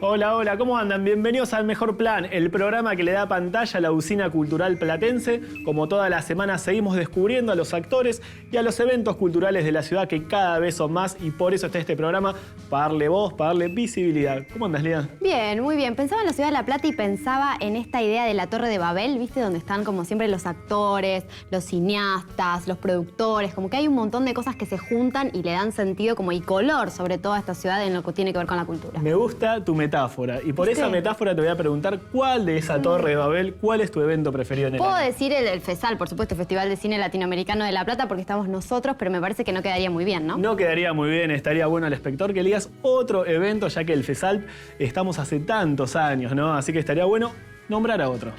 Hola, hola, ¿cómo andan? Bienvenidos al Mejor Plan, el programa que le da pantalla a la usina cultural platense. Como todas las semanas seguimos descubriendo a los actores y a los eventos culturales de la ciudad que cada vez son más y por eso está este programa, para darle voz, para darle visibilidad. ¿Cómo andas, Lía? Bien, muy bien. Pensaba en la ciudad de La Plata y pensaba en esta idea de la Torre de Babel, ¿viste? Donde están como siempre los actores, los cineastas, los productores, como que hay un montón de cosas que se juntan y le dan sentido como y color sobre todo a esta ciudad en lo que tiene que ver con la cultura. Me gusta tu metáfora y por esa metáfora te voy a preguntar cuál de esa Torre de Babel, cuál es tu evento preferido en el año. Puedo decir el FESAL, por supuesto, Festival de Cine Latinoamericano de La Plata, porque estamos nosotros, pero me parece que no quedaría muy bien, ¿no? No quedaría muy bien, estaría bueno al espectador que eligas otro evento, ya que el FESAL estamos hace tantos años, ¿no? Así que estaría bueno nombrar a otro.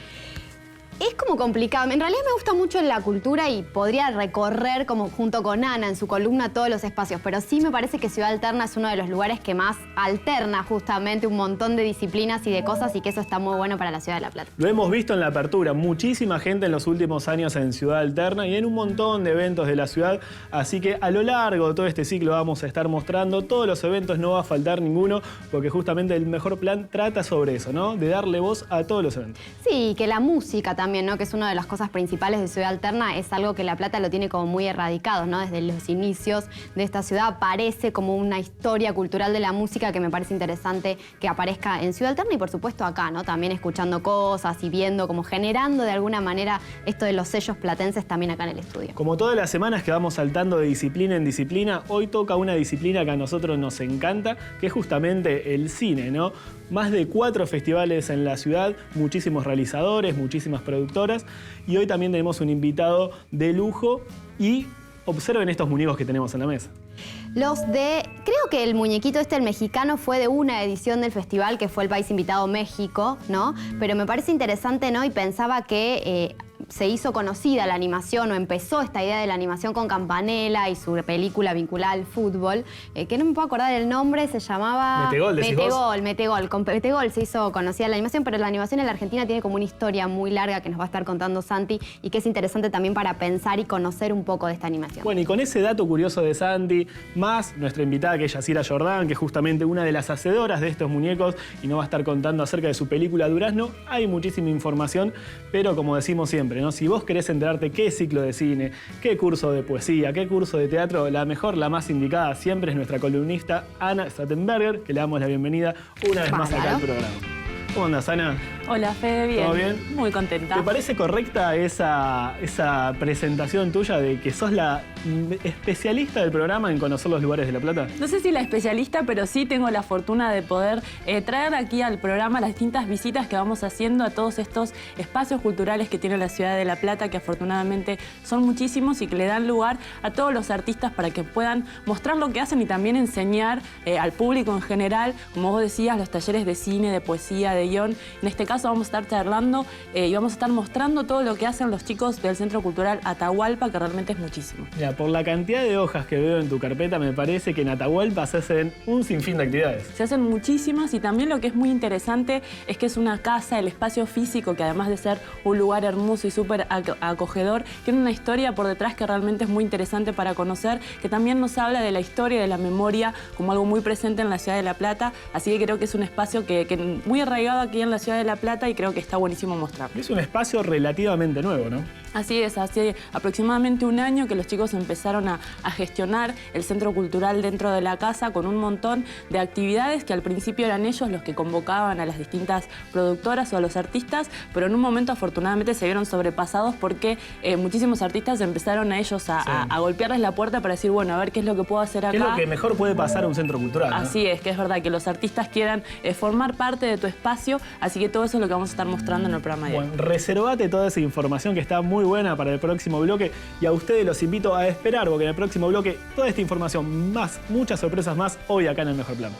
Es como complicado. En realidad me gusta mucho la cultura y podría recorrer como junto con Ana en su columna todos los espacios, pero sí me parece que Ciudad Alterna es uno de los lugares que más alterna justamente un montón de disciplinas y de cosas y que eso está muy bueno para la Ciudad de La Plata. Lo hemos visto en la apertura, muchísima gente en los últimos años en Ciudad Alterna y en un montón de eventos de la ciudad, así que a lo largo de todo este ciclo vamos a estar mostrando todos los eventos, no va a faltar ninguno, porque justamente el Mejor Plan trata sobre eso, ¿no? De darle voz a todos los eventos. Sí, que la música también, ¿no? Que es una de las cosas principales de Ciudad Alterna, es algo que La Plata lo tiene como muy erradicado, ¿no? Desde los inicios de esta ciudad aparece como una historia cultural de la música que me parece interesante que aparezca en Ciudad Alterna y por supuesto acá, ¿no? También escuchando cosas y viendo, como generando de alguna manera esto de los sellos platenses también acá en el estudio. Como todas las semanas que vamos saltando de disciplina en disciplina, hoy toca una disciplina que a nosotros nos encanta, que es justamente el cine, ¿no? Más de 4 festivales en la ciudad, muchísimos realizadores, muchísimas productoras y hoy también tenemos un invitado de lujo y observen estos muñecos que tenemos en la mesa. Creo que el muñequito el mexicano fue de una edición del festival que fue el país invitado México, ¿no? Pero me parece interesante, ¿no? Y pensaba que se hizo conocida la animación o empezó esta idea de la animación con Campanella y su película vinculada al fútbol, que no me puedo acordar el nombre, se llamaba... Metegol, decís vos. Metegol. Con Metegol se hizo conocida la animación, pero la animación en la Argentina tiene como una historia muy larga que nos va a estar contando Santi y que es interesante también para pensar y conocer un poco de esta animación. Bueno, y con ese dato curioso de Santi, más nuestra invitada que es Yacira Jordán, que es justamente una de las hacedoras de estos muñecos y nos va a estar contando acerca de su película Durazno, hay muchísima información, pero como decimos siempre, ¿no? Si vos querés enterarte qué ciclo de cine, qué curso de poesía, qué curso de teatro, la mejor, la más indicada siempre es nuestra columnista Ana Stattenberger, que le damos la bienvenida una vez más acá al programa. ¿Cómo andas, Ana? Hola, Fede, bien. ¿Todo bien? Muy contenta. ¿Te parece correcta esa presentación tuya de que sos la especialista del programa en conocer los lugares de La Plata? No sé si la especialista, pero sí tengo la fortuna de poder traer aquí al programa las distintas visitas que vamos haciendo a todos estos espacios culturales que tiene la ciudad de La Plata, que afortunadamente son muchísimos y que le dan lugar a todos los artistas para que puedan mostrar lo que hacen y también enseñar al público en general, como vos decías, los talleres de cine, de poesía, de guión. En este caso vamos a estar charlando y vamos a estar mostrando todo lo que hacen los chicos del Centro Cultural Atahualpa, que realmente es muchísimo. Mira, por la cantidad de hojas que veo en tu carpeta, me parece que en Atahualpa se hacen un sinfín de actividades. Se hacen muchísimas y también lo que es muy interesante es que es una casa, el espacio físico, que además de ser un lugar hermoso y súper acogedor, tiene una historia por detrás que realmente es muy interesante para conocer, que también nos habla de la historia, de la memoria, como algo muy presente en la ciudad de La Plata. Así que creo que es un espacio que muy arraigado aquí en la ciudad de La Plata y creo que está buenísimo mostrarlo. Es un espacio relativamente nuevo, ¿no? Así es, hace aproximadamente un año que los chicos empezaron a gestionar el centro cultural dentro de la casa con un montón de actividades que al principio eran ellos los que convocaban a las distintas productoras o a los artistas, pero en un momento afortunadamente se vieron sobrepasados porque muchísimos artistas empezaron a ellos a golpearles la puerta para decir, bueno, a ver qué es lo que puedo hacer acá. ¿Qué es lo que mejor puede pasar a un centro cultural, ¿no? Así es, que es verdad que los artistas quieran formar parte de tu espacio, así que todo eso es lo que vamos a estar mostrando en el programa de hoy. Bueno, reservate toda esa información que está muy buena para el próximo bloque y a ustedes los invito a esperar porque en el próximo bloque toda esta información más, muchas sorpresas más hoy acá en El Mejor Plan.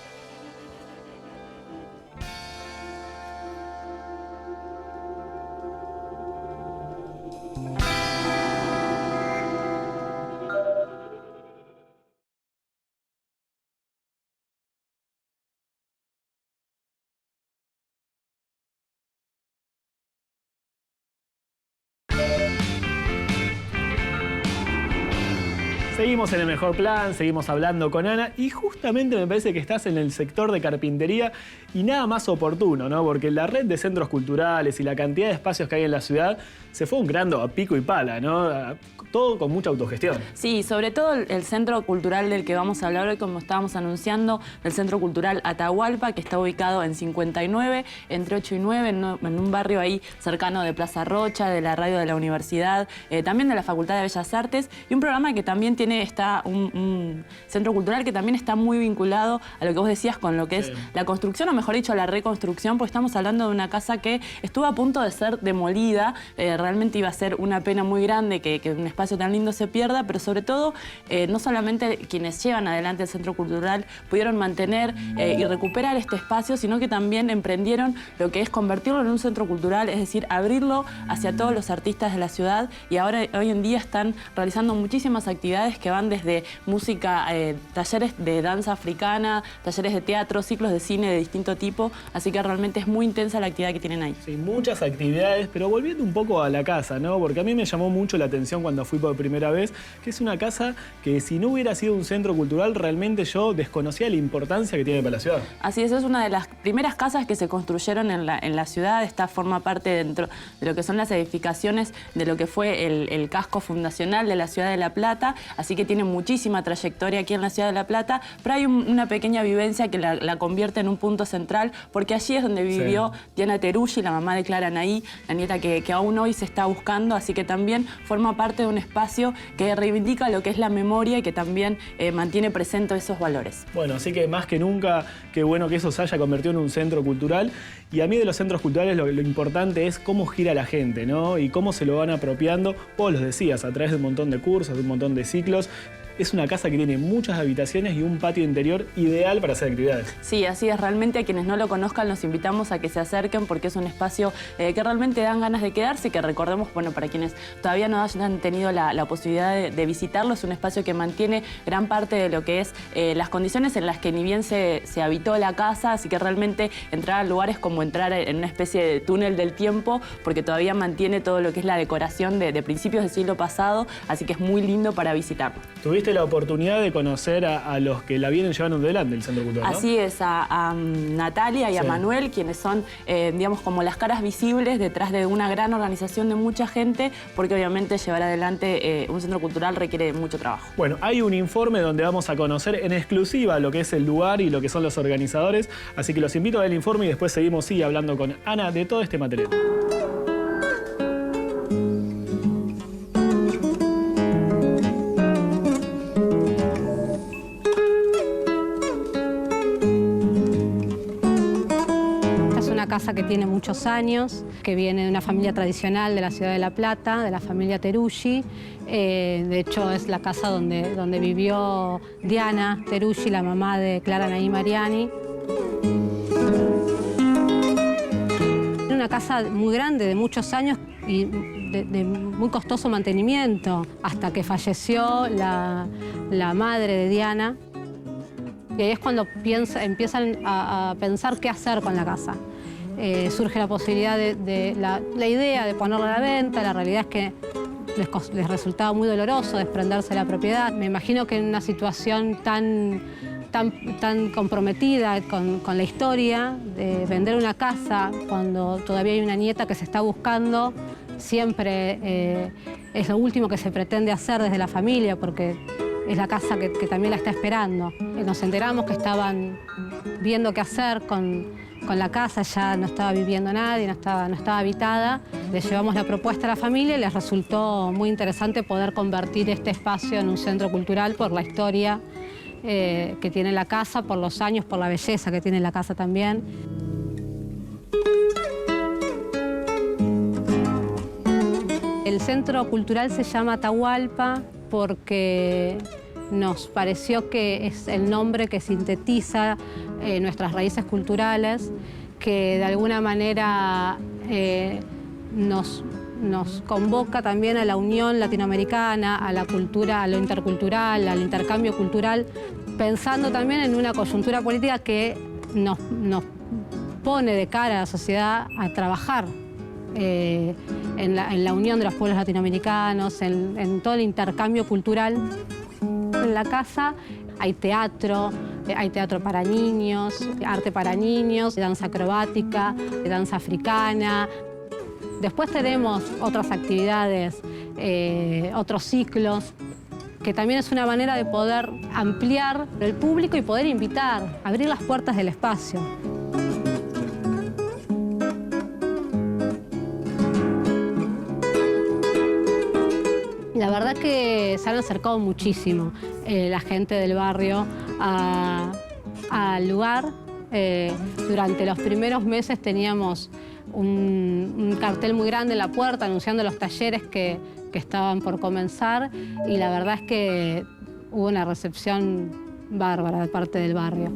Seguimos en el mejor plan, seguimos hablando con Ana y justamente me parece que estás en el sector de carpintería y nada más oportuno, ¿no? Porque la red de centros culturales y la cantidad de espacios que hay en la ciudad se fue creando a pico y pala, ¿no? Todo con mucha autogestión. Sí, sobre todo el centro cultural del que vamos a hablar hoy, como estábamos anunciando, el Centro Cultural Atahualpa, que está ubicado en 59, entre 8 y 9, en un barrio ahí cercano de Plaza Rocha, de la radio de la universidad, también de la Facultad de Bellas Artes, y un programa que también tiene un centro cultural que también está muy vinculado a lo que vos decías con lo que es la construcción, o mejor dicho, la reconstrucción, porque estamos hablando de una casa que estuvo a punto de ser demolida. Realmente iba a ser una pena muy grande que un espacio tan lindo se pierda, pero sobre todo, no solamente quienes llevan adelante el Centro Cultural pudieron mantener y recuperar este espacio, sino que también emprendieron lo que es convertirlo en un centro cultural, es decir, abrirlo hacia todos los artistas de la ciudad, y ahora, hoy en día, están realizando muchísimas actividades que van desde música, talleres de danza africana, talleres de teatro, ciclos de cine de distinto tipo, así que realmente es muy intensa la actividad que tienen ahí. Sí, muchas actividades, pero volviendo un poco a la casa, ¿no? Porque a mí me llamó mucho la atención cuando fui por primera vez, que es una casa que si no hubiera sido un centro cultural, realmente yo desconocía la importancia que tiene para la ciudad. Así es una de las primeras casas que se construyeron en la ciudad. Esta forma parte dentro de lo que son las edificaciones de lo que fue el casco fundacional de la ciudad de La Plata, así que tiene muchísima trayectoria aquí en la ciudad de La Plata, pero hay una pequeña vivencia que la convierte en un punto central, porque allí es donde vivió Diana Teruggi, la mamá de Clara Anaí, la nieta que aún hoy se está buscando, así que también forma parte de un espacio que reivindica lo que es la memoria y que también mantiene presente esos valores. Bueno, así que más que nunca, qué bueno que eso se haya convertido en un centro cultural. Y a mí de los centros culturales lo importante es cómo gira la gente, ¿no? Y cómo se lo van apropiando, vos los decías, a través de un montón de cursos, de un montón de ciclos. Es una casa que tiene muchas habitaciones y un patio interior ideal para hacer actividades. Sí, así es. Realmente a quienes no lo conozcan los invitamos a que se acerquen, porque es un espacio que realmente dan ganas de quedarse, que recordemos, bueno, para quienes todavía no hayan tenido la posibilidad de visitarlo, es un espacio que mantiene gran parte de lo que es las condiciones en las que ni bien se habitó la casa, así que realmente entrar al lugar es como entrar en una especie de túnel del tiempo, porque todavía mantiene todo lo que es la decoración de principios del siglo pasado, así que es muy lindo para visitarlo. Tuviste la oportunidad de conocer a los que la vienen llevando adelante el Centro Cultural, ¿no? Así es, a Natalia y a Manuel, quienes son, digamos, como las caras visibles detrás de una gran organización de mucha gente, porque obviamente llevar adelante un centro cultural requiere mucho trabajo. Bueno, hay un informe donde vamos a conocer en exclusiva lo que es el lugar y lo que son los organizadores, así que los invito a ver el informe y después seguimos hablando con Ana de todo este material. Casa que tiene muchos años, que viene de una familia tradicional de la ciudad de La Plata, de la familia Teruggi. De hecho, es la casa donde vivió Diana Teruggi, la mamá de Clara Anaí Mariani. Era una casa muy grande, de muchos años y de muy costoso mantenimiento, hasta que falleció la madre de Diana. Y ahí es cuando empiezan a pensar qué hacer con la casa. Surge la posibilidad la idea de ponerla a la venta. La realidad es que les resultaba muy doloroso desprenderse de la propiedad. Me imagino que en una situación tan comprometida con la historia, de vender una casa cuando todavía hay una nieta que se está buscando, siempre es lo último que se pretende hacer desde la familia, porque es la casa que también la está esperando. Nos enteramos que estaban viendo qué hacer con la casa, ya no estaba viviendo nadie, no estaba habitada. Le llevamos la propuesta a la familia y les resultó muy interesante poder convertir este espacio en un centro cultural por la historia que tiene la casa, por los años, por la belleza que tiene la casa también. El centro cultural se llama Atahualpa porque nos pareció que es el nombre que sintetiza nuestras raíces culturales, que de alguna manera nos convoca también a la unión latinoamericana, a la cultura, a lo intercultural, al intercambio cultural, pensando también en una coyuntura política que nos pone de cara a la sociedad a trabajar en la unión de los pueblos latinoamericanos, en todo el intercambio cultural En la casa hay teatro para niños, arte para niños, danza acrobática, danza africana. Después tenemos otras actividades, otros ciclos, que también es una manera de poder ampliar el público y poder invitar, abrir las puertas del espacio. La verdad que se han acercado muchísimo la gente del barrio al lugar. Durante los primeros meses teníamos un cartel muy grande en la puerta anunciando los talleres que estaban por comenzar y la verdad es que hubo una recepción bárbara de parte del barrio.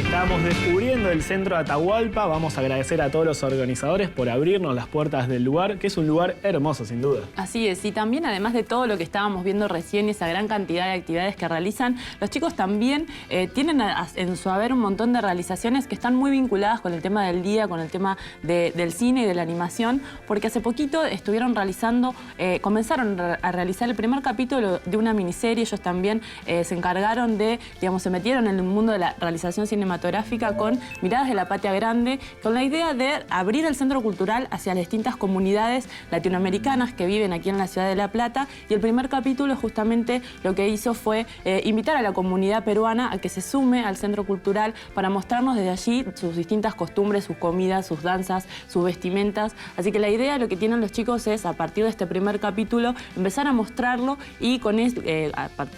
Estamos descubriendo el Centro Atahualpa. Vamos a agradecer a todos los organizadores por abrirnos las puertas del lugar, que es un lugar hermoso, sin duda. Así es, y también además de todo lo que estábamos viendo recién, esa gran cantidad de actividades que realizan, los chicos también tienen en su haber un montón de realizaciones que están muy vinculadas con el tema del día, con el tema del cine y de la animación, porque hace poquito estuvieron realizando, comenzaron a realizar el primer capítulo de una miniserie. Ellos también se encargaron de, digamos, se metieron en el mundo de la realización cinematográfica con Miradas de la Patria Grande, con la idea de abrir el centro cultural hacia las distintas comunidades latinoamericanas que viven aquí en la ciudad de La Plata. Y el primer capítulo justamente lo que hizo fue invitar a la comunidad peruana a que se sume al centro cultural para mostrarnos desde allí sus distintas costumbres, sus comidas, sus danzas, sus vestimentas. Así que la idea, lo que tienen los chicos es, a partir de este primer capítulo, empezar a mostrarlo y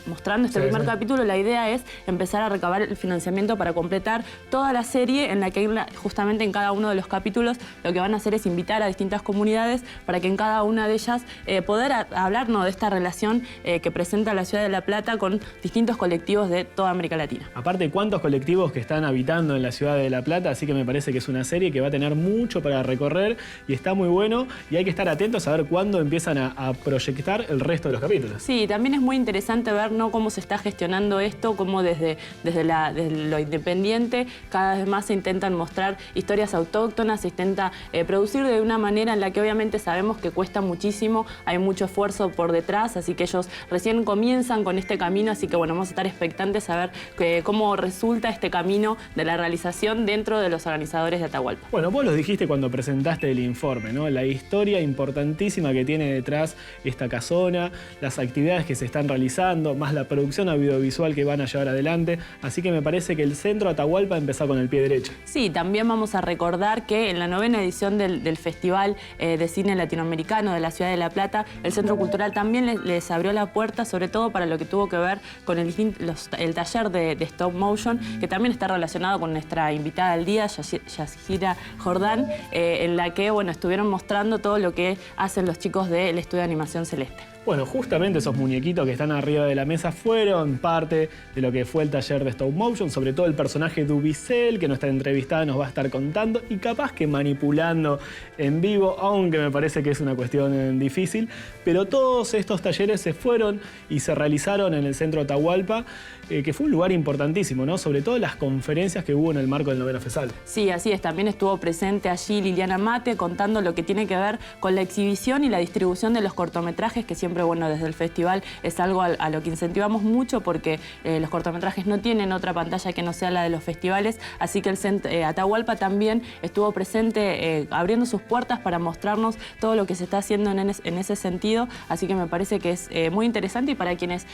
mostrando este primer capítulo, la idea es empezar a recabar el financiamiento para completar toda la serie, en la que justamente en cada uno de los capítulos lo que van a hacer es invitar a distintas comunidades para que en cada una de ellas poder hablarnos de esta relación que presenta la ciudad de La Plata con distintos colectivos de toda América Latina. Aparte, cuántos colectivos que están habitando en la ciudad de La Plata, así que me parece que es una serie que va a tener mucho para recorrer y está muy bueno, y hay que estar atentos a ver cuándo empiezan a proyectar el resto de los capítulos. Sí, también es muy interesante ver, ¿no?, cómo se está gestionando esto, cómo desde lo independiente cada vez más se intentan mostrar historias autóctonas, se intenta producir de una manera en la que obviamente sabemos que cuesta muchísimo, hay mucho esfuerzo por detrás, así que ellos recién comienzan con este camino, así que bueno, vamos a estar expectantes a ver cómo resulta este camino de la realización dentro de los organizadores de Atahualpa. Bueno, vos lo dijiste cuando presentaste el informe, ¿no? La historia importantísima que tiene detrás esta casona, las actividades que se están realizando, más la producción audiovisual que van a llevar adelante, así que me parece que el Centro Atahualpa empezó con el pie derecho. Sí, también vamos a recordar que en la 9ª edición del Festival de Cine Latinoamericano de la Ciudad de La Plata, el Centro Cultural también les abrió la puerta, sobre todo para lo que tuvo que ver con el taller de Stop Motion, que también está relacionado con nuestra invitada del día, Yasira Jordán, en la que bueno, estuvieron mostrando todo lo que hacen los chicos del Estudio de Animación Celeste. Bueno, justamente esos muñequitos que están arriba de la mesa fueron parte de lo que fue el taller de Stop Motion, sobre todo el personaje Dubicel, que nuestra entrevistada nos va a estar contando, y capaz que manipulando en vivo, aunque me parece que es una cuestión difícil, pero todos estos talleres se fueron y se realizaron en el Centro Atahualpa, que fue un lugar importantísimo, ¿no? Sobre todo las conferencias que hubo en el marco del 9º FESAL. Sí, así es. También estuvo presente allí Liliana Mate contando lo que tiene que ver con la exhibición y la distribución de los cortometrajes, que siempre, bueno, desde el festival es algo a lo que incentivamos mucho, porque los cortometrajes no tienen otra pantalla que no sea la de los festivales, así que el Atahualpa también estuvo presente abriendo sus puertas para mostrarnos todo lo que se está haciendo en ese sentido, así que me parece que es muy interesante, y para quienes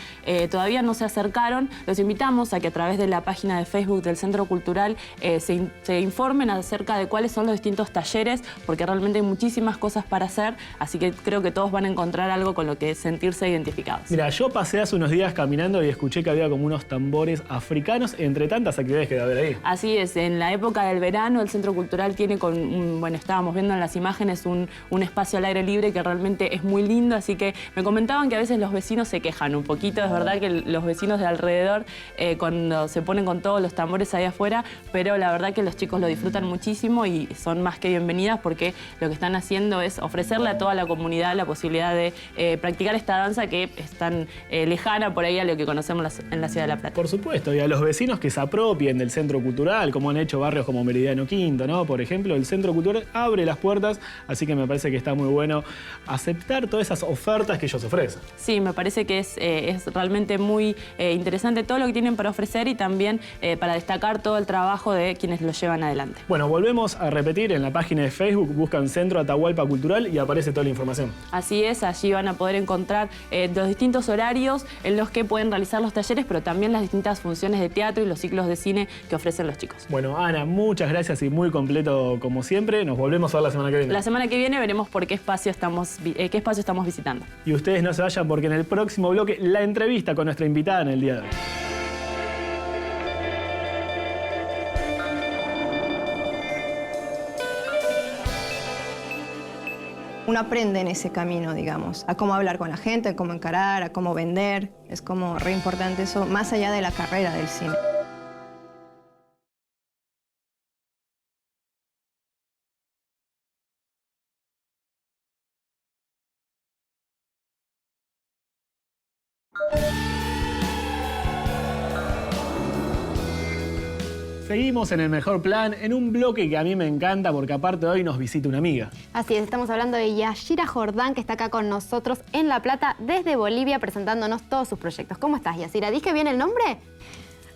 todavía no se acercaron, los invitamos a que a través de la página de Facebook del Centro Cultural se informen acerca de cuáles son los distintos talleres, porque realmente hay muchísimas cosas para hacer, así que creo que todos van a encontrar algo con lo que sentirse identificados. Mira, yo pasé hace unos días caminando y escuché que había como unos tambores africanos entre tantas actividades que debe haber ahí. Así es, en la época del verano el Centro Cultural tiene bueno, estábamos viendo en las imágenes un espacio al aire libre que realmente es muy lindo, así que me comentaban que a veces los vecinos se quejan un poquito, es verdad que los vecinos de alrededor cuando se ponen con todos los tambores ahí afuera, pero la verdad que los chicos lo disfrutan muchísimo y son más que bienvenidas, porque lo que están haciendo es ofrecerle a toda la comunidad la posibilidad de practicar practicar esta danza que es tan lejana por ahí a lo que conocemos en la ciudad de La Plata. Por supuesto, y a los vecinos que se apropien del centro cultural, como han hecho barrios como Meridiano Quinto, ¿no? Por ejemplo, el centro cultural abre las puertas, así que me parece que está muy bueno aceptar todas esas ofertas que ellos ofrecen. Sí, me parece que es realmente muy interesante todo lo que tienen para ofrecer y también para destacar todo el trabajo de quienes lo llevan adelante. Bueno, volvemos a repetir, en la página de Facebook buscan Centro Atahualpa Cultural y aparece toda la información. Así es, allí van a poder encontrar los distintos horarios en los que pueden realizar los talleres, pero también las distintas funciones de teatro y los ciclos de cine que ofrecen los chicos. Bueno, Ana, muchas gracias y muy completo como siempre. Nos volvemos a ver la semana que viene. La semana que viene veremos por qué espacio estamos visitando. Y ustedes no se vayan porque en el próximo bloque la entrevista con nuestra invitada en el día de hoy. Uno aprende en ese camino, digamos, a cómo hablar con la gente, a cómo encarar, a cómo vender. Es como re importante eso, más allá de la carrera del cine. Seguimos en El Mejor Plan, en un bloque que a mí me encanta porque aparte hoy nos visita una amiga. Así es, estamos hablando de Yashira Jordán, que está acá con nosotros en La Plata, desde Bolivia, presentándonos todos sus proyectos. ¿Cómo estás, Yashira? ¿Dije bien el nombre?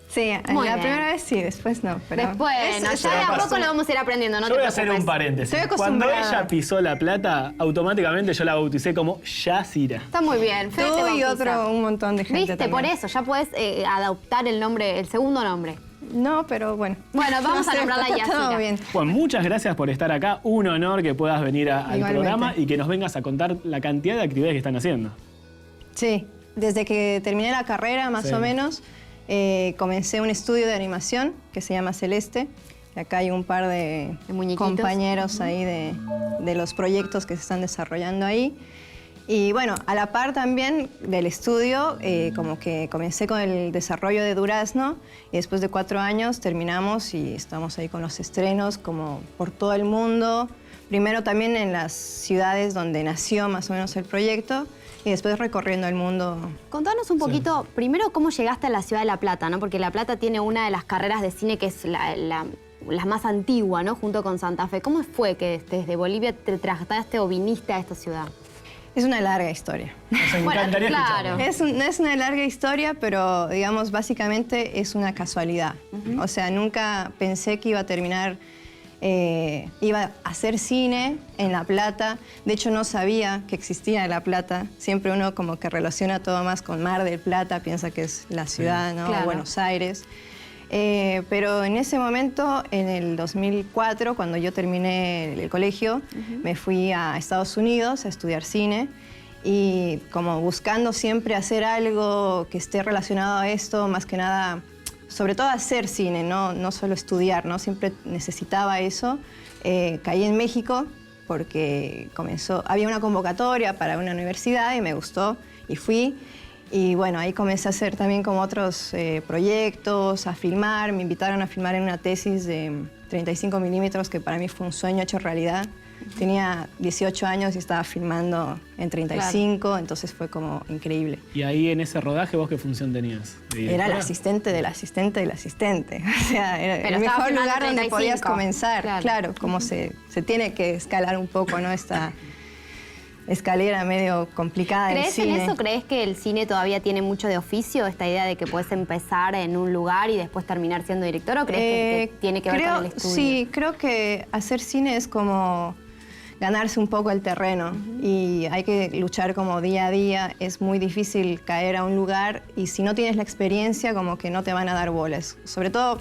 Sí, Muy la bien. primera vez sí, después no. Pero Después, no, eso ya de a pasó. poco lo vamos a ir aprendiendo, no Yo te voy a hacer preocupes. un paréntesis. Estoy Cuando acostumbrada. ella pisó La Plata, automáticamente yo la bauticé como Yashira. Está muy bien. Fede te tú y bautiza. un montón de gente ¿Viste? también. Por eso, ya puedes adoptar el nombre, el segundo nombre. No, pero bueno. Bueno, vamos No a sé, nombrarla está todo Yashira. bien. Bueno, muchas gracias por estar acá. Un honor que puedas venir al Igualmente. programa y que nos vengas a contar la cantidad de actividades que están haciendo. Sí, desde que terminé la carrera, más Sí. o menos, comencé un estudio de animación que se llama Celeste. Acá hay un par de De muñequitos. compañeros ahí de los proyectos que se están desarrollando ahí. Y bueno, a la par también del estudio, como que comencé con el desarrollo de Durazno y después de 4 años terminamos y estamos ahí con los estrenos como por todo el mundo. Primero también en las ciudades donde nació más o menos el proyecto y después recorriendo el mundo. Contanos un poquito, primero, cómo llegaste a la ciudad de La Plata, ¿no? Porque La Plata tiene una de las carreras de cine que es la más antigua, ¿no? Junto con Santa Fe. ¿Cómo fue que desde Bolivia te trataste o viniste a esta ciudad? Es una larga historia. Nos encantaría claro. escucharlo. Es una larga historia, pero digamos, básicamente es una casualidad. O sea, nunca pensé que iba a terminar, iba a hacer cine en La Plata. De hecho, no sabía que existía La Plata. Siempre uno como que relaciona todo más con Mar del Plata, piensa que es la ciudad, ¿no? Claro. Buenos Aires. Pero en ese momento, en el 2004, cuando yo terminé el colegio, me fui a Estados Unidos a estudiar cine y como buscando siempre hacer algo que esté relacionado a esto, más que nada, sobre todo hacer cine, no solo estudiar, ¿no? Siempre necesitaba eso. Caí en México porque había una convocatoria para una universidad y me gustó y fui. Y bueno, ahí comencé a hacer también como otros proyectos, a filmar. Me invitaron a filmar en una tesis de 35 milímetros, que para mí fue un sueño hecho realidad. Tenía 18 años y estaba filmando en 35, entonces fue como increíble. Y ahí en ese rodaje, ¿vos qué función tenías? ¿De Era directora? el asistente del asistente del asistente. O sea, era Pero el estaba mejor filmando lugar donde 35. podías comenzar. Claro. Claro, como se tiene que escalar un poco, ¿no? Esta escalera medio complicada del ¿Crees en cine. eso? ¿Crees que el cine todavía tiene mucho de oficio? Esta idea de que puedes empezar en un lugar y después terminar siendo director, ¿o crees que tiene que ver con el estudio? Sí, creo que hacer cine es como ganarse un poco el terreno y hay que luchar como día a día. Es muy difícil caer a un lugar y si no tienes la experiencia como que no te van a dar bolas. Sobre todo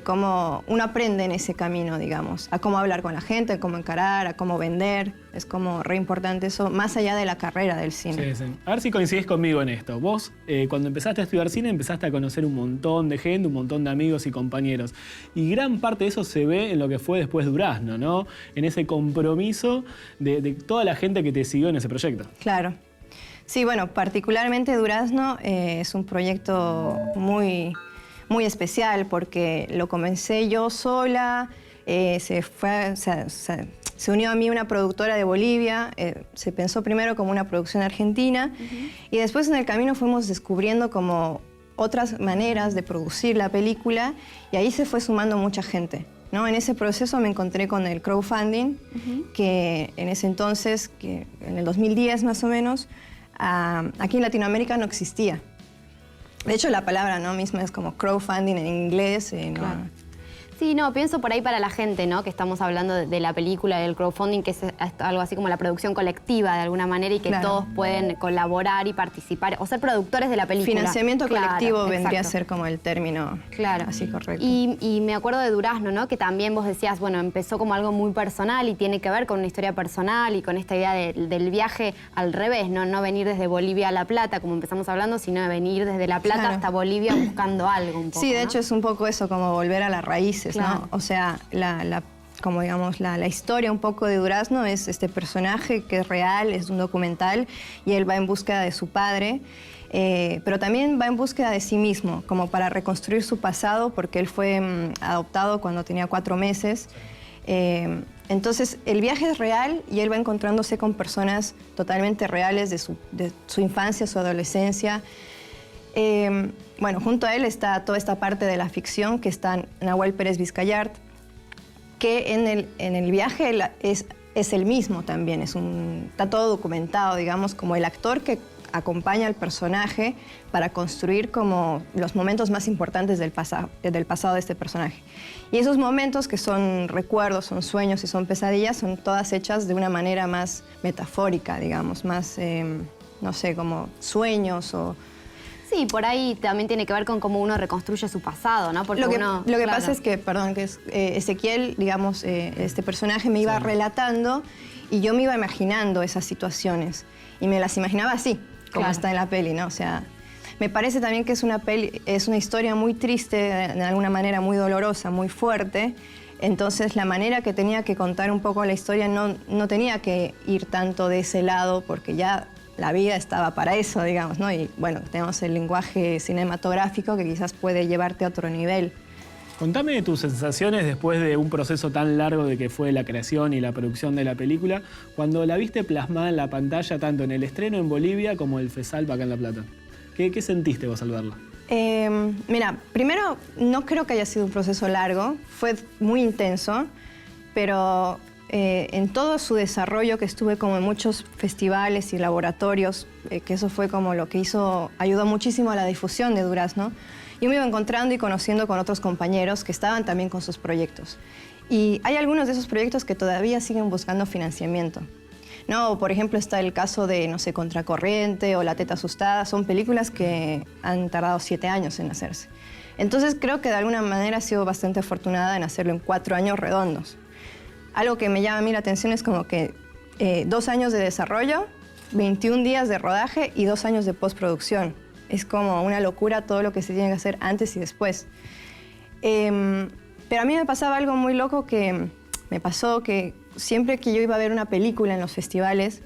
como uno aprende en ese camino, digamos, a cómo hablar con la gente, a cómo encarar, a cómo vender. Es como re importante eso, más allá de la carrera del cine. Sí, sí. A ver si coincidís conmigo en esto. Vos, cuando empezaste a estudiar cine, empezaste a conocer un montón de gente, un montón de amigos y compañeros. Y gran parte de eso se ve en lo que fue después Durazno, ¿no? En ese compromiso de toda la gente que te siguió en ese proyecto. Claro. Sí, bueno, particularmente Durazno es un proyecto muy especial porque lo comencé yo sola, se unió a mí una productora de Bolivia, se pensó primero como una producción argentina y después en el camino fuimos descubriendo como otras maneras de producir la película y ahí se fue sumando mucha gente, ¿no? En ese proceso me encontré con el crowdfunding, que en ese entonces, que en el 2010 más o menos, aquí en Latinoamérica no existía. De hecho, la palabra, ¿no?, misma es como crowdfunding en inglés. ¿No? Sí, no, pienso por ahí para la gente, ¿no? Que estamos hablando de la película, del crowdfunding, que es algo así como la producción colectiva de alguna manera y que todos pueden colaborar y participar o ser productores de la película. Financiamiento colectivo vendría a ser como el término así correcto. Y me acuerdo de Durazno, ¿no? Que también vos decías, bueno, empezó como algo muy personal y tiene que ver con una historia personal y con esta idea del viaje al revés, ¿no? No venir desde Bolivia a La Plata, como empezamos hablando, sino de venir desde La Plata hasta Bolivia buscando algo un poco. Sí, de hecho es un poco eso, como volver a las raíces. Claro. ¿No? O sea, como digamos, la historia un poco de Durazno es este personaje que es real, es un documental y él va en búsqueda de su padre, pero también va en búsqueda de sí mismo, como para reconstruir su pasado, porque él fue adoptado cuando tenía 4 meses. Entonces, el viaje es real y él va encontrándose con personas totalmente reales de su infancia, su adolescencia. Bueno, junto a él está toda esta parte de la ficción que está Nahuel Pérez Vizcayart, que en el viaje es el mismo también, está todo documentado, digamos, como el actor que acompaña al personaje para construir como los momentos más importantes del pasado de este personaje. Y esos momentos que son recuerdos, son sueños y son pesadillas, son todas hechas de una manera más metafórica, digamos, más, no sé, como sueños o... Sí, por ahí también tiene que ver con cómo uno reconstruye su pasado, ¿no? Porque lo que pasa es que, Ezequiel, digamos, este personaje me iba relatando y yo me iba imaginando esas situaciones y me las imaginaba así, como está en la peli, ¿no? O sea, me parece también que es una historia muy triste, de alguna manera muy dolorosa, muy fuerte. Entonces, la manera que tenía que contar un poco la historia no tenía que ir tanto de ese lado porque ya la vida estaba para eso, digamos, ¿no? Y bueno, tenemos el lenguaje cinematográfico que quizás puede llevarte a otro nivel. Contame de tus sensaciones después de un proceso tan largo de que fue la creación y la producción de la película, cuando la viste plasmada en la pantalla, tanto en el estreno en Bolivia como el FESALP acá en La Plata. ¿Qué sentiste vos al verla? Mira, primero, no creo que haya sido un proceso largo, fue muy intenso, pero... en todo su desarrollo, que estuve como en muchos festivales y laboratorios, que eso fue como lo que ayudó muchísimo a la difusión de Durazno, yo me iba encontrando y conociendo con otros compañeros que estaban también con sus proyectos. Y hay algunos de esos proyectos que todavía siguen buscando financiamiento, ¿no? Por ejemplo, está el caso de, no sé, Contracorriente o La Teta Asustada, son películas que han tardado 7 años en hacerse. Entonces creo que de alguna manera he sido bastante afortunada en hacerlo en 4 años redondos. Algo que me llama a mí la atención es como que 2 años de desarrollo, 21 días de rodaje y 2 años de postproducción. Es como una locura todo lo que se tiene que hacer antes y después. Pero a mí me pasaba algo muy loco que me pasó que siempre que yo iba a ver una película en los festivales,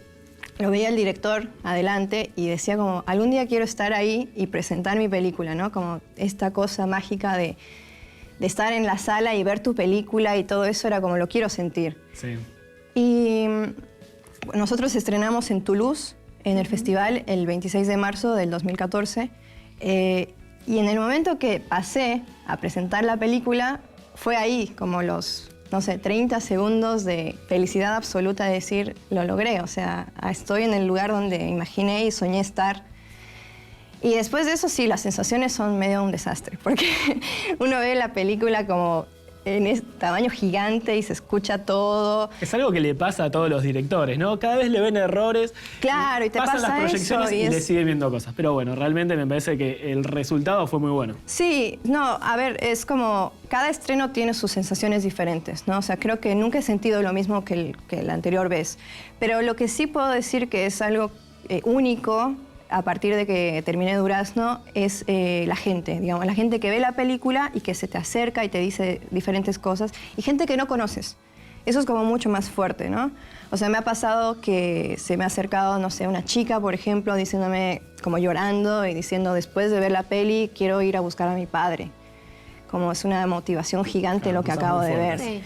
lo veía el director adelante y decía como, algún día quiero estar ahí y presentar mi película, ¿no? Como esta cosa mágica de estar en la sala y ver tu película y todo eso era como lo quiero sentir. Sí. Y nosotros estrenamos en Toulouse, en el festival, el 26 de marzo del 2014. Y en el momento que pasé a presentar la película, fue ahí como los, no sé, 30 segundos de felicidad absoluta de decir, lo logré. O sea, estoy en el lugar donde imaginé y soñé estar. Y después de eso, sí, las sensaciones son medio un desastre, porque uno ve la película como en ese tamaño gigante y se escucha todo. Es algo que le pasa a todos los directores, ¿no? Cada vez le ven errores. Claro, y te pasan pasa las proyecciones eso, y le siguen viendo cosas. Pero bueno, realmente me parece que el resultado fue muy bueno. Sí, no, a ver, es como cada estreno tiene sus sensaciones diferentes, ¿no? O sea, creo que nunca he sentido lo mismo que la anterior vez. Pero lo que sí puedo decir que es algo único a partir de que terminé Durazno es la gente, digamos, la gente que ve la película y que se te acerca y te dice diferentes cosas, y gente que no conoces. Eso es como mucho más fuerte, ¿no? O sea, me ha pasado que se me ha acercado, no sé, una chica, por ejemplo, diciéndome, como llorando y diciendo, después de ver la peli, quiero ir a buscar a mi padre. Como es una motivación gigante lo que acabo de ver. Sí.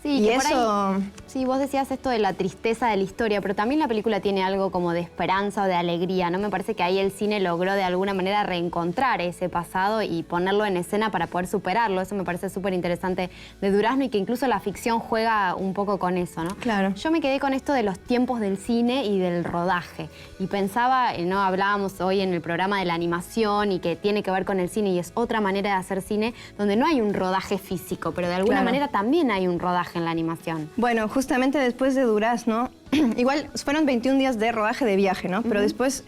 Sí, y que por eso... ahí, sí, vos decías esto de la tristeza de la historia, pero también la película tiene algo como de esperanza o de alegría, ¿no? Me parece que ahí el cine logró de alguna manera reencontrar ese pasado y ponerlo en escena para poder superarlo. Eso me parece súper interesante de Durazno y que incluso la ficción juega un poco con eso, ¿no? Claro. Yo me quedé con esto de los tiempos del cine y del rodaje. Y pensaba, ¿no? Hablábamos hoy en el programa de la animación y que tiene que ver con el cine y es otra manera de hacer cine donde no hay un rodaje físico, pero de alguna manera también hay un rodaje en la animación. Bueno, justamente después de Durazno, igual fueron 21 días de rodaje de viaje, ¿no? Pero después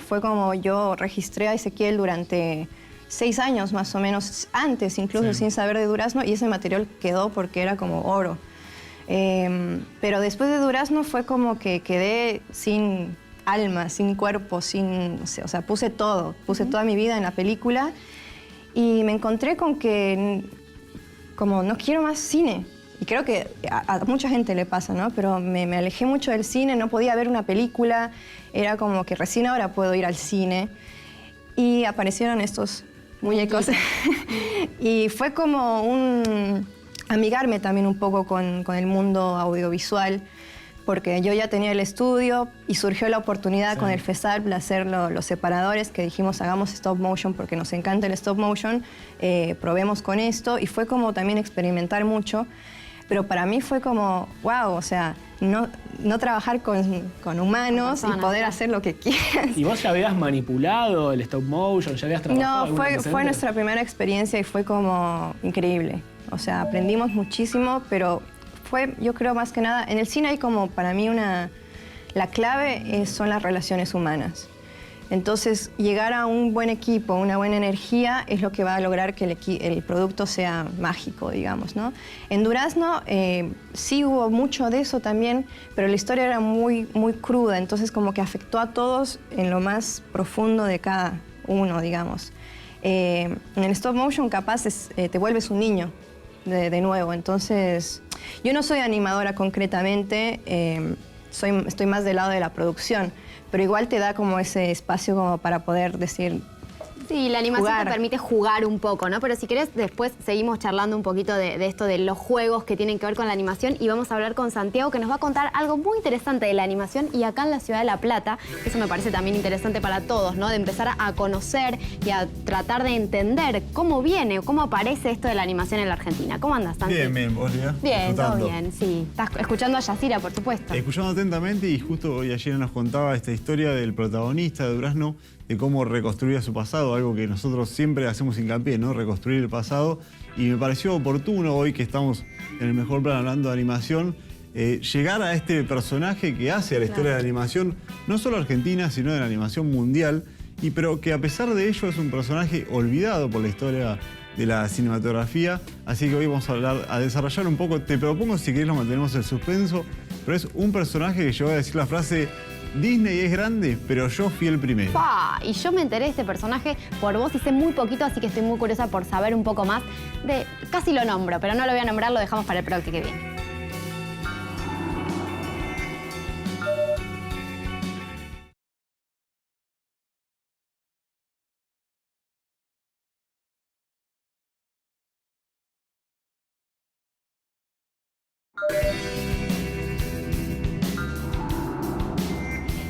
fue como yo registré a Ezequiel durante 6 años más o menos, antes incluso sin saber de Durazno, y ese material quedó porque era como oro. Pero después de Durazno fue como que quedé sin alma, sin cuerpo, sin, o sea, puse toda mi vida en la película y me encontré con que como no quiero más cine. Y creo que a mucha gente le pasa, ¿no? Pero me alejé mucho del cine, no podía ver una película, era como que recién ahora puedo ir al cine. Y aparecieron estos muñecos. Y fue como amigarme también un poco con el mundo audiovisual, porque yo ya tenía el estudio y surgió la oportunidad con el FESALP de hacer los separadores, que dijimos hagamos stop motion porque nos encanta el stop motion, probemos con esto, y fue como también experimentar mucho. Pero para mí fue como, wow, o sea, no trabajar con humanos y poder hacer lo que quieras. ¿Y vos ya habías manipulado el stop motion? ¿Ya habías trabajado? No, fue nuestra primera experiencia y fue como increíble. O sea, aprendimos muchísimo, pero fue, yo creo más que nada, en el cine hay como para mí la clave son las relaciones humanas. Entonces, llegar a un buen equipo, una buena energía, es lo que va a lograr que el producto sea mágico, digamos, ¿no? En Durazno sí hubo mucho de eso también, pero la historia era muy, muy cruda, entonces como que afectó a todos en lo más profundo de cada uno, digamos. En el stop motion capaz te vuelves un niño de nuevo, entonces yo no soy animadora concretamente, estoy más del lado de la producción, pero igual te da como ese espacio como para poder decir... Sí, la animación te permite jugar un poco, ¿no? Pero si querés, después seguimos charlando un poquito de esto, de los juegos que tienen que ver con la animación y vamos a hablar con Santiago, que nos va a contar algo muy interesante de la animación y acá en la ciudad de La Plata. Eso me parece también interesante para todos, ¿no? De empezar a conocer y a tratar de entender cómo viene o cómo aparece esto de la animación en la Argentina. ¿Cómo andas, Santiago? Bien, ¿vos, Lía? Bien, todo bien, sí. Estás escuchando a Yacira, por supuesto. Escuchando atentamente y justo hoy ayer nos contaba esta historia del protagonista de Durazno, de cómo reconstruía su pasado, algo que nosotros siempre hacemos hincapié, ¿no? Reconstruir el pasado. Y me pareció oportuno hoy que estamos en el mejor plan hablando de animación, llegar a este personaje que hace a la historia de la animación, no solo argentina, sino de la animación mundial, pero que a pesar de ello es un personaje olvidado por la historia de la cinematografía. Así que hoy vamos a desarrollar un poco, te propongo si querés lo mantenemos el suspenso, pero es un personaje que llegó a decir la frase: Disney es grande, pero yo fui el primero. Y yo me enteré de este personaje por vos y sé muy poquito, así que estoy muy curiosa por saber un poco más. Casi lo nombro, pero no lo voy a nombrar, lo dejamos para el programa que viene.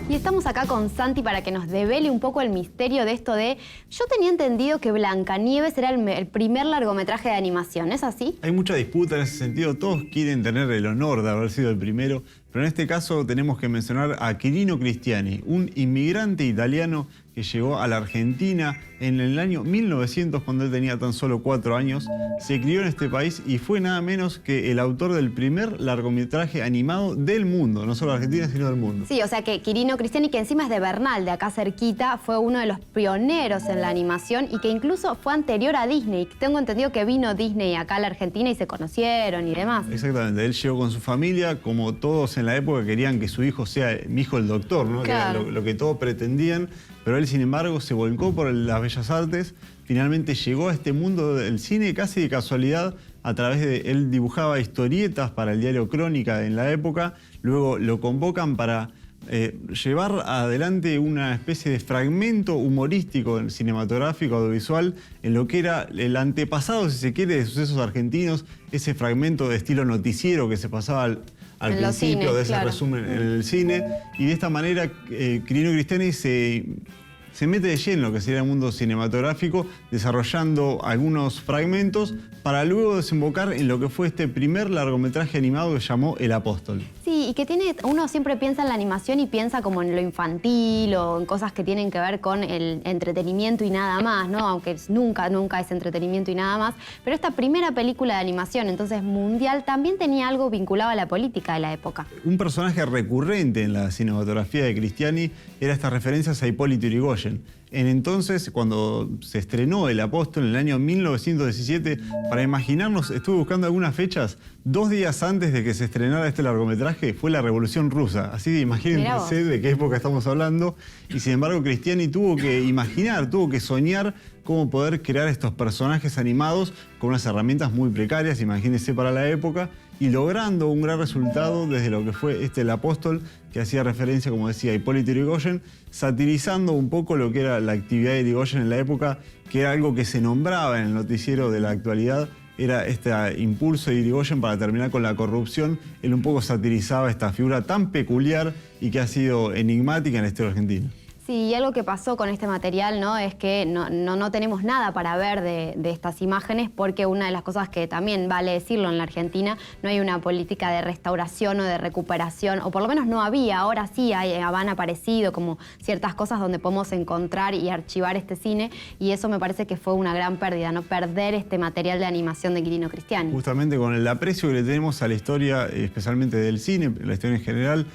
Y estamos acá con Santi para que nos devele un poco el misterio de esto de... Yo tenía entendido que Blancanieves era el primer largometraje de animación, ¿es así? Hay mucha disputa en ese sentido, todos quieren tener el honor de haber sido el primero, pero en este caso tenemos que mencionar a Quirino Cristiani, un inmigrante italiano que llegó a la Argentina en el año 1900, cuando él tenía tan solo 4 años. Se crió en este país y fue nada menos que el autor del primer largometraje animado del mundo, no solo de Argentina, sino del mundo. Sí, o sea que Quirino Cristiani, que encima es de Bernal, de acá cerquita, fue uno de los pioneros en la animación y que incluso fue anterior a Disney. Tengo entendido que vino Disney acá a la Argentina y se conocieron y demás. Exactamente, él llegó con su familia, como todos en la época querían que su hijo sea mi hijo el doctor, ¿no? Claro. Que era lo que todos pretendían, pero él sin embargo se volcó por las bellas artes, finalmente llegó a este mundo del cine casi de casualidad, a través de él dibujaba historietas para el diario Crónica en la época, luego lo convocan para llevar adelante una especie de fragmento humorístico cinematográfico, audiovisual, en lo que era el antepasado, si se quiere, de sucesos argentinos, ese fragmento de estilo noticiero que se pasaba al principio cines, de ese claro. resumen en el cine, y de esta manera Quirino Cristiani se mete de lleno en lo que sería el mundo cinematográfico, desarrollando algunos fragmentos para luego desembocar en lo que fue este primer largometraje animado que llamó El Apóstol. Sí, y que uno siempre piensa en la animación y piensa como en lo infantil o en cosas que tienen que ver con el entretenimiento y nada más, ¿no? Aunque nunca es entretenimiento y nada más. Pero esta primera película de animación, entonces mundial, también tenía algo vinculado a la política de la época. Un personaje recurrente en la cinematografía de Cristiani era estas referencias a Hipólito Yrigoyen. En entonces, cuando se estrenó El Apóstol en el año 1917, para imaginarnos, estuve buscando algunas fechas, 2 días antes de que se estrenara este largometraje, fue la Revolución Rusa. Así que imagínense de qué época estamos hablando. Y sin embargo, Cristiani tuvo que imaginar, tuvo que soñar cómo poder crear estos personajes animados con unas herramientas muy precarias, imagínense, para la época, y logrando un gran resultado desde lo que fue El Apóstol, que hacía referencia, como decía, a Hipólito Yrigoyen, satirizando un poco lo que era la actividad de Yrigoyen en la época, que era algo que se nombraba en el noticiero de la actualidad, era este impulso de Yrigoyen para terminar con la corrupción. Él un poco satirizaba esta figura tan peculiar y que ha sido enigmática en la historia argentina. Sí, y algo que pasó con este material, ¿no? Es que no tenemos nada para ver de estas imágenes, porque una de las cosas que también vale decirlo en la Argentina, no hay una política de restauración o de recuperación, o por lo menos no había. Ahora sí han aparecido como ciertas cosas donde podemos encontrar y archivar este cine, y eso me parece que fue una gran pérdida, ¿no? Perder este material de animación de Quirino Cristiani. Justamente con el aprecio que le tenemos a la historia, especialmente del cine, la historia en general,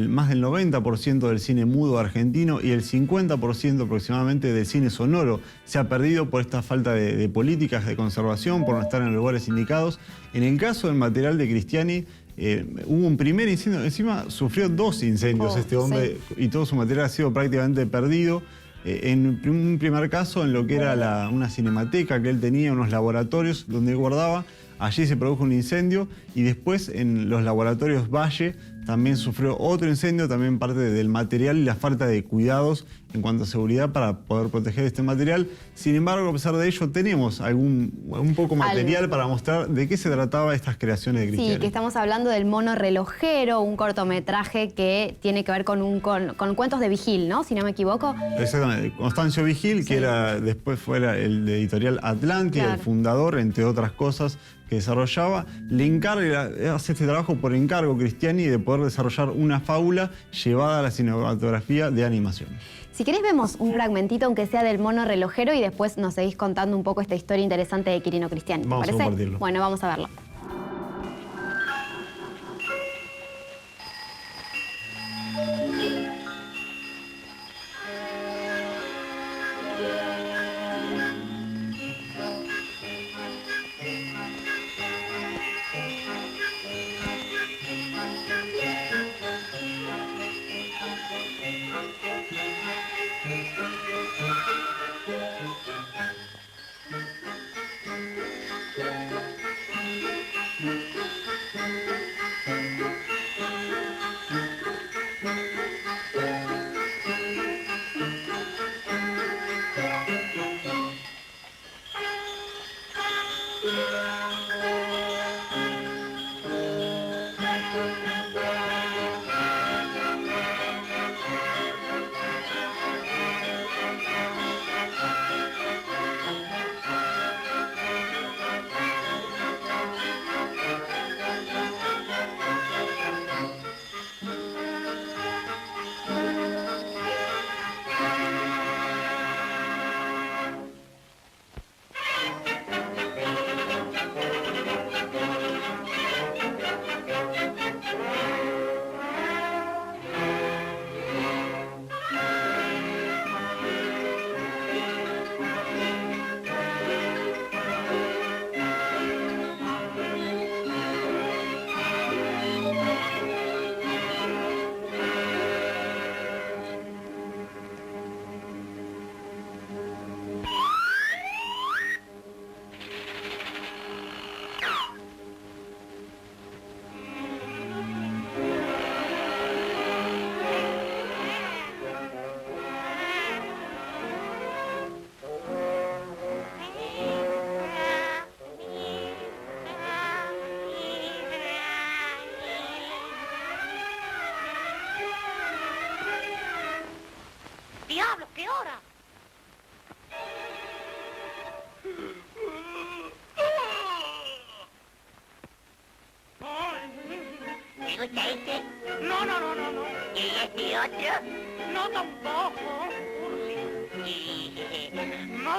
más del 90% del cine mudo argentino y el 50% aproximadamente del cine sonoro se ha perdido por esta falta de políticas de conservación, por no estar en los lugares indicados. En el caso del material de Cristiani, hubo un primer incendio, encima sufrió 2 incendios este hombre, sí, y todo su material ha sido prácticamente perdido. En un primer caso, en lo que era una cinemateca que él tenía, unos laboratorios donde él guardaba, allí se produjo un incendio, y después en los laboratorios Valle también sufrió otro incendio, también parte del material y la falta de cuidados en cuanto a seguridad para poder proteger este material. Sin embargo, a pesar de ello, tenemos un poco material para mostrar de qué se trataba estas creaciones de Cristiani. Sí, que estamos hablando del Mono Relojero, un cortometraje que tiene que ver con cuentos de Vigil, ¿no? Si no me equivoco. Exactamente. Constancio Vigil, sí, que después fuera el de Editorial Atlántida, claro, el fundador, entre otras cosas que desarrollaba, le encarga, hace este trabajo por encargo Cristiani de poder desarrollar una fábula llevada a la cinematografía de animación. Si querés vemos un fragmentito, aunque sea del Mono Relojero, y después nos seguís contando un poco esta historia interesante de Quirino Cristiani. ¿Te parece? Vamos a compartirlo. Bueno, vamos a verlo. ¿Te gusta este? No. ¿Y este otro? No, tampoco. Sí. No.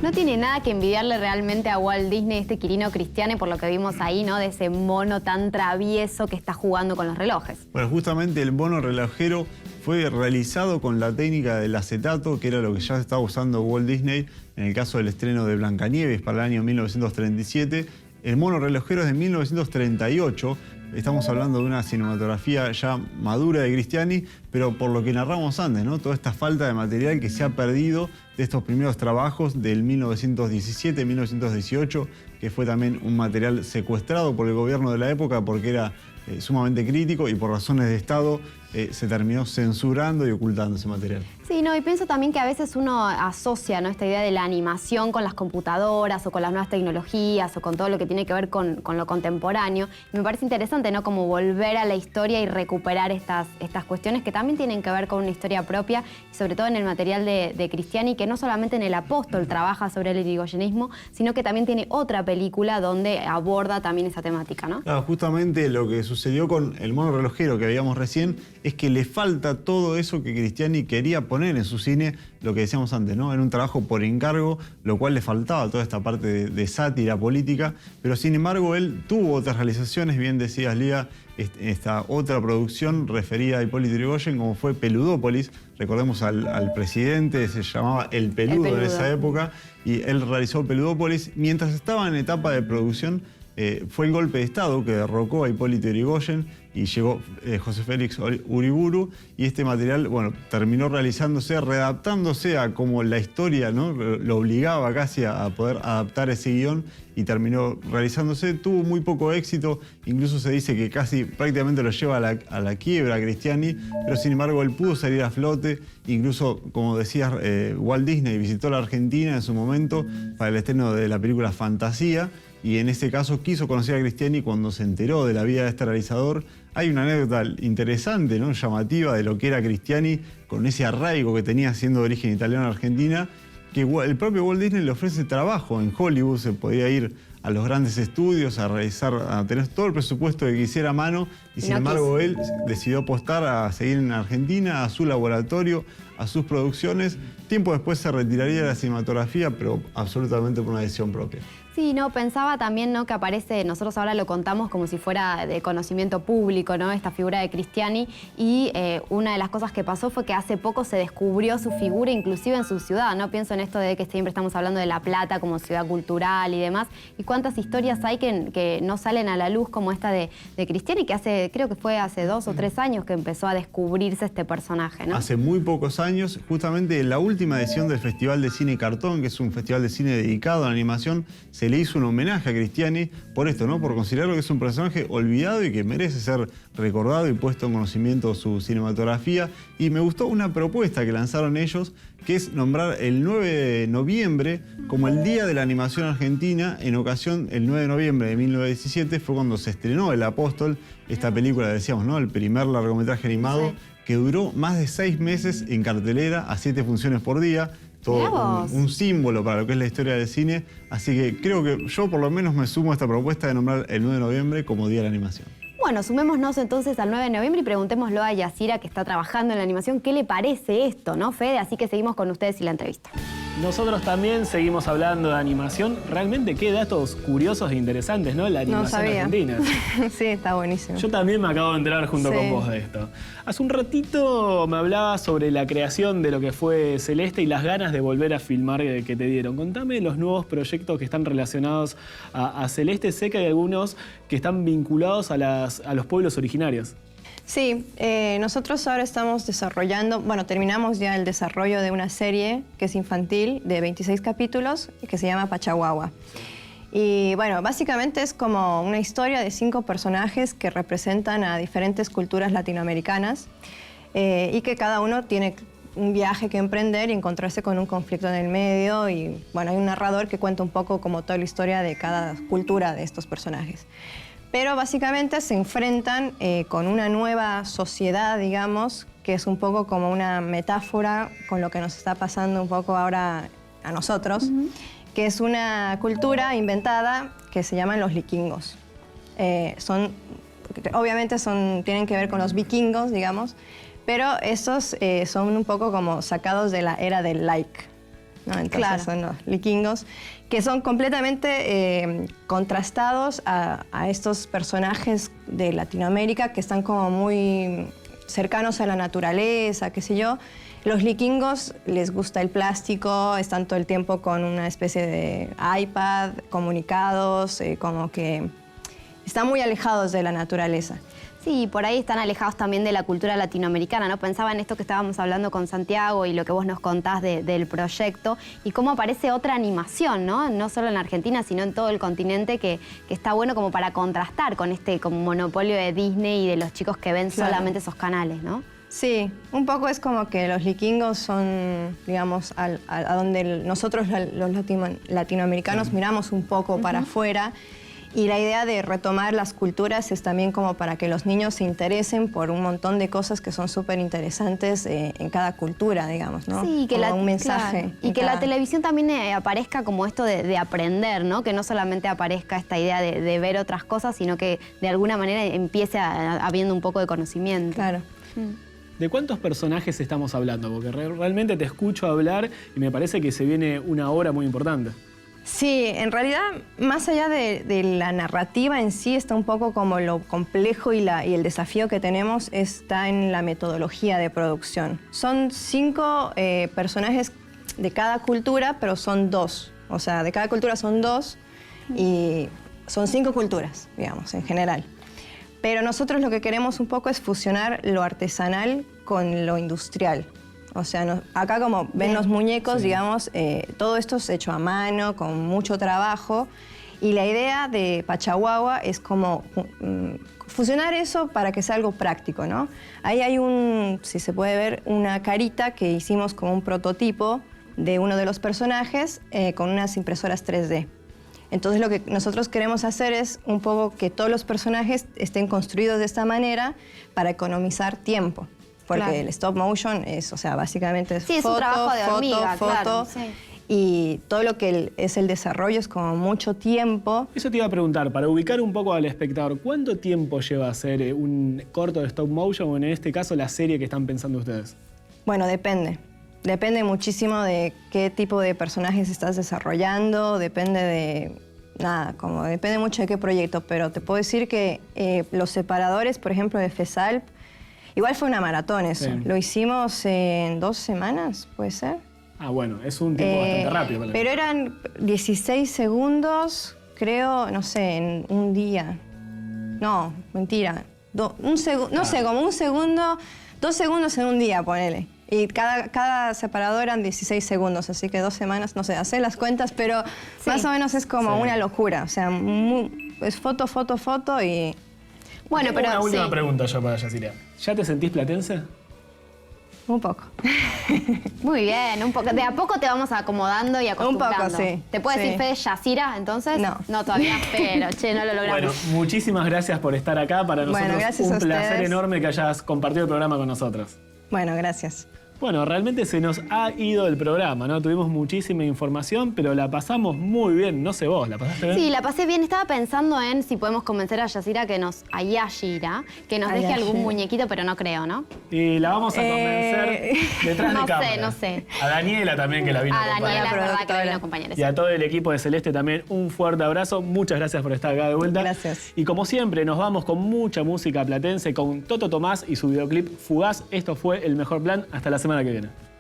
No tiene nada que envidiarle realmente a Walt Disney, este Quirino Cristiani, por lo que vimos ahí, ¿no? De ese mono tan travieso que está jugando con los relojes. Bueno, justamente el mono relojero fue realizado con la técnica del acetato, que era lo que ya estaba usando Walt Disney en el caso del estreno de Blancanieves para el año 1937. El mono relojero es de 1938. Estamos hablando de una cinematografía ya madura de Cristiani, pero por lo que narramos antes, ¿no? Toda esta falta de material que se ha perdido de estos primeros trabajos del 1917-1918, que fue también un material secuestrado por el gobierno de la época porque era sumamente crítico y por razones de Estado se terminó censurando y ocultando ese material. Sí, no, y pienso también que a veces uno asocia, ¿no?, esta idea de la animación con las computadoras o con las nuevas tecnologías o con todo lo que tiene que ver con lo contemporáneo. Y me parece interesante, ¿no?, como volver a la historia y recuperar estas cuestiones que también tienen que ver con una historia propia, y sobre todo en el material de Cristiani, que no solamente en El Apóstol trabaja sobre el irigoyenismo, sino que también tiene otra película donde aborda también esa temática, ¿no? Claro, justamente lo que sucedió con El mono relojero que veíamos recién es que le falta todo eso que Cristiani quería poner en su cine, lo que decíamos antes, ¿no? Era un trabajo por encargo, lo cual le faltaba toda esta parte de sátira política, pero sin embargo él tuvo otras realizaciones, bien decías, Lía, esta otra producción referida a Hipólito Yrigoyen, como fue Peludópolis. Recordemos al presidente, se llamaba El Peludo en esa época, y él realizó Peludópolis. Mientras estaba en etapa de producción, fue el golpe de Estado que derrocó a Hipólito Yrigoyen y llegó José Félix Uriburu, y este material, bueno, terminó realizándose, readaptándose a como la historia, ¿no?, lo obligaba casi a poder adaptar ese guión, y terminó realizándose. Tuvo muy poco éxito, incluso se dice que casi prácticamente lo lleva a la quiebra a Cristiani, pero sin embargo él pudo salir a flote. Incluso, como decías, Walt Disney visitó la Argentina en su momento para el estreno de la película Fantasía, y en este caso quiso conocer a Cristiani cuando se enteró de la vida de este realizador. Hay una anécdota interesante, ¿no?, llamativa, de lo que era Cristiani con ese arraigo que tenía siendo de origen italiano en Argentina, que el propio Walt Disney le ofrece trabajo en Hollywood. Se podía ir a los grandes estudios a tener todo el presupuesto que quisiera a mano, y sin embargo él decidió apostar a seguir en Argentina, a su laboratorio, a sus producciones. Tiempo después se retiraría de la cinematografía, pero absolutamente por una decisión propia. Sí, no, pensaba también, ¿no?, que aparece, nosotros ahora lo contamos como si fuera de conocimiento público, ¿no?, esta figura de Cristiani, y una de las cosas que pasó fue que hace poco se descubrió su figura inclusive en su ciudad, ¿no? Pienso en esto de que siempre estamos hablando de La Plata como ciudad cultural y demás, y cuántas historias hay que no salen a la luz como esta de Cristiani, que creo que fue hace 2 o 3 años que empezó a descubrirse este personaje, ¿no? Hace muy pocos años, justamente en la última edición del Festival de Cine Cartón, que es un festival de cine dedicado a la animación, se le hizo un homenaje a Cristiani por esto, ¿no?, por considerarlo que es un personaje olvidado y que merece ser recordado y puesto en conocimiento su cinematografía. Y me gustó una propuesta que lanzaron ellos, que es nombrar el 9 de noviembre como el Día de la Animación Argentina. En ocasión, el 9 de noviembre de 1917 fue cuando se estrenó El Apóstol, esta película, decíamos, ¿no?, el primer largometraje animado, sí, que duró más de 6 meses en cartelera, a 7 funciones por día. Todo un símbolo para lo que es la historia del cine. Así que creo que yo por lo menos me sumo a esta propuesta de nombrar el 9 de noviembre como Día de la Animación. Bueno, sumémonos entonces al 9 de noviembre y preguntémoslo a Yasira, que está trabajando en la animación, ¿qué le parece esto, no, Fede? Así que seguimos con ustedes y la entrevista. Nosotros también seguimos hablando de animación. Realmente qué datos curiosos e interesantes, ¿no? La animación No sabía. argentina. Sí, está buenísimo. Yo también me acabo de enterar junto Sí. con vos de esto. Hace un ratito me hablabas sobre la creación de lo que fue Celeste y las ganas de volver a filmar que te dieron. Contame los nuevos proyectos que están relacionados a Celeste. Sé que hay algunos que están vinculados a los pueblos originarios. Sí, nosotros ahora estamos desarrollando, bueno, terminamos ya el desarrollo de una serie que es infantil de 26 capítulos que se llama Pachahuahua. Y bueno, básicamente es como una historia de 5 personajes que representan a diferentes culturas latinoamericanas y que cada uno tiene un viaje que emprender y encontrarse con un conflicto en el medio. Y bueno, hay un narrador que cuenta un poco como toda la historia de cada cultura de estos personajes. Pero básicamente se enfrentan con una nueva sociedad, digamos, que es un poco como una metáfora con lo que nos está pasando un poco ahora a nosotros, que es una cultura inventada que se llaman los vikingos. Obviamente tienen que ver con los vikingos, digamos, pero estos son un poco como sacados de la era del like, ¿no? Entonces Claro. son los vikingos, que son completamente contrastados a estos personajes de Latinoamérica que están como muy cercanos a la naturaleza, qué sé yo. Los vikingos les gusta el plástico, están todo el tiempo con una especie de iPad, comunicados, como que están muy alejados de la naturaleza. Sí, por ahí están alejados también de la cultura latinoamericana, ¿no? Pensaba en esto que estábamos hablando con Santiago y lo que vos nos contás del proyecto y cómo aparece otra animación, ¿no? No solo en Argentina, sino en todo el continente que está bueno como para contrastar con este como monopolio de Disney y de los chicos que ven Claro. solamente esos canales, ¿no? Sí, un poco es como que los vikingos son, digamos, a donde nosotros los latinoamericanos miramos un poco para afuera. Y la idea de retomar las culturas es también como para que los niños se interesen por un montón de cosas que son súper interesantes en cada cultura, digamos, ¿no? Sí, que como un mensaje. claro. Y en que cada- la televisión también aparezca como esto de aprender, ¿no? Que no solamente aparezca esta idea de ver otras cosas, sino que de alguna manera empiece habiendo un poco de conocimiento. Claro. ¿De cuántos personajes estamos hablando? Porque realmente te escucho hablar y me parece que se viene una obra muy importante. Sí, en realidad, más allá de la narrativa en sí, está un poco como lo complejo y el desafío que tenemos está en la metodología de producción. Son 5 personajes de cada cultura, pero son 2. O sea, de cada cultura son 2 y son 5 culturas, digamos, en general. Pero nosotros lo que queremos un poco es fusionar lo artesanal con lo industrial. O sea, acá como ven los muñecos, Sí. digamos, todo esto es hecho a mano, con mucho trabajo. Y la idea de Pachahuahua es como fusionar eso para que sea algo práctico, ¿no? Ahí hay si se puede ver, una carita que hicimos como un prototipo de uno de los personajes con unas impresoras 3D. Entonces lo que nosotros queremos hacer es un poco que todos los personajes estén construidos de esta manera para economizar tiempo. Porque Claro. el stop motion es, o sea, básicamente es Sí, es un foto, trabajo de hormiga, foto, claro, foto. sí. Y todo lo que es el desarrollo es como mucho tiempo. Eso te iba a preguntar, para ubicar un poco al espectador, ¿cuánto tiempo lleva hacer un corto de stop motion o en este caso la serie que están pensando ustedes? Bueno, depende. Depende muchísimo de qué tipo de personajes estás desarrollando, depende de... Nada, como depende mucho de qué proyecto, pero te puedo decir que los separadores, por ejemplo, de FESALP, igual fue una maratón eso. Sí. Lo hicimos en 2 semanas, ¿puede ser? Ah, bueno, es un tiempo bastante rápido. para Pero eran 16 segundos, creo, no sé, en un día. No, mentira. No sé, como un segundo, 2 segundos en un día, ponele. Y cada separador eran 16 segundos, así que 2 semanas, no sé, hacer las cuentas, pero Sí. más o menos es como Sí. una locura. O sea, es foto, foto, foto y... Bueno, Tengo pero una última sí. pregunta yo para Yacira. ¿Ya te sentís platense? Un poco. Muy bien, un poco. De a poco te vamos acomodando y acostumbrando. poco, sí, ¿Te puedes sí. decir Fede Yacira, entonces? No. No, todavía, pero, che, no lo logramos. Bueno, muchísimas gracias por estar acá. Para nosotros Bueno, gracias un a placer ustedes. enorme que hayas compartido el programa con nosotros. Bueno, gracias. Bueno, realmente se nos ha ido el programa, ¿no? Tuvimos muchísima información, pero la pasamos muy bien. No sé vos, ¿la pasaste bien? Sí, la pasé bien. Estaba pensando en si podemos convencer a Yashira que nos deje algún muñequito, pero no creo, ¿no? Y la vamos a convencer detrás de cámara. No sé. A Daniela también, que la vino a acompañar. Daniela, es verdad que la vino a acompañar. Y a todo el equipo de Celeste también un fuerte abrazo. Muchas gracias por estar acá de vuelta. Gracias. Y como siempre, nos vamos con mucha música platense, con Toto Tomás y su videoclip Fugaz. Esto fue El Mejor Plan. Hasta la semana que viene.